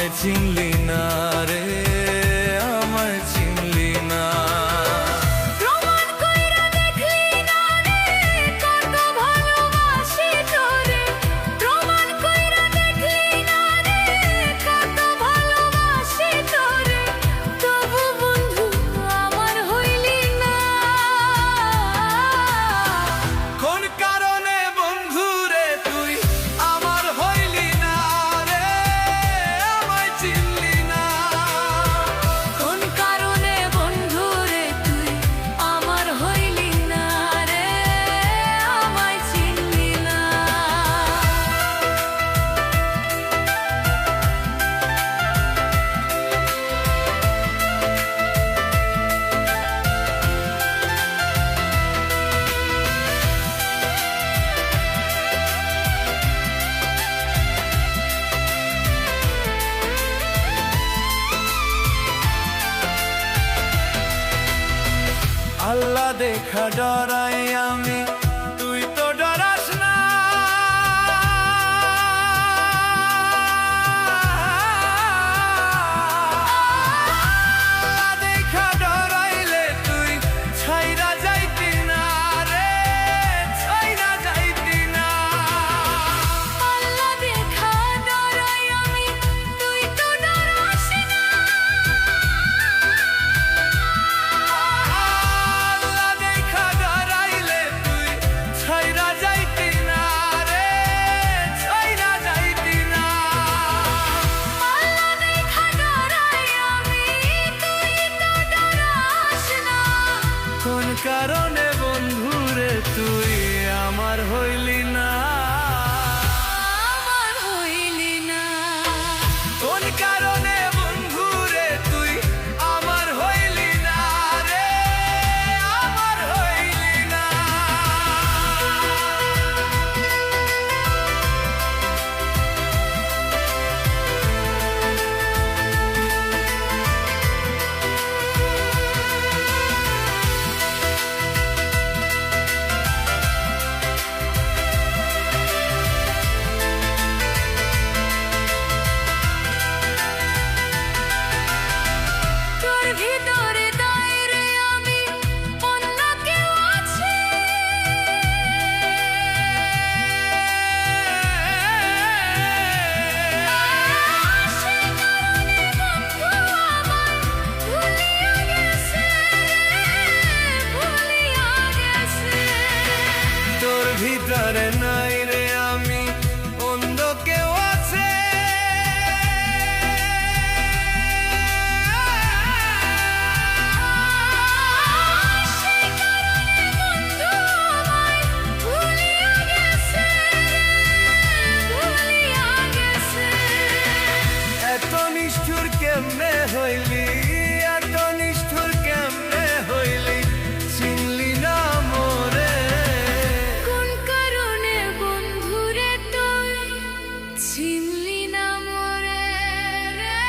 আমায় চিনলি না রে, আমায় চিনলি না। প্রমাণ কইরা দেখলি না রে, কত ভালোবাসি তোরে। প্রমাণ কইরা দেখলি না রে, কত ভালোবাসি তোরে। তবু বন্ধু আমার হইলি না। কোন কারণে বন্ধু রে তুই আমার হইলি না রে, আমায় চিনলি না। কোন কারণে বন্ধু রে তুই আমার হইলি না রে, আমায় চিনলি না। আল্লাহ দেখা ডরাই আমি, তুই তো ডরাস না। আল্লাহ দেখা ডরাইলে তুই ছাইরা যাইতি না রে, ছাইরা যাইতি না। আল্লাহ দেখা ডরাই আমি, তুই তো ডরাস না। আল্লাহ দেখা ডরাইলে তুই ছাইরা যাইতি না রে, ছাইরা যাইতি না। আল্লাহ দেখা ডরাই আমি, তুই তো ডরাস না। কোন কারণে বন্ধু রে তুই আমার হইলি না, আমার হইলি না। কোন কারণে বন্ধু রে তুই আমার হইলি না রে, আমার হইলি না। তোর ভিতরে দাইরে আমি অন্য কেউ আছে। সে কারণে বন্ধু আমায় ভুলিয়া গেছে, ভুলিয়া গেছে। তোর ভিতরে নাই রে আমি, অন্ধ কেউ আছে। সে কারণে বন্ধু আমায় ভুলিয়া গেছে, ভুলিয়া গেছে। এত নিষ্ঠুর কেমনে হইলি, এত নিষ্ঠুর কেমনে হইলি, চিনলি না মোরে। কোন কারণে বন্ধু রে তুই চিনলি না মোরে রে,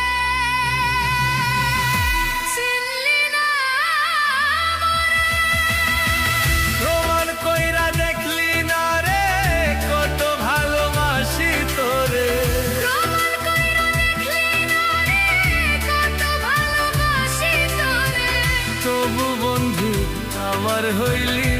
চিনলি না মোরে। প্রমাণ কইরা দেখলি না রে, কত ভালোবাসি তোরে। প্রমাণ কইরা দেখলি না রে, কত ভালোবাসি তোরে। তবু বন্ধু আমার হইলি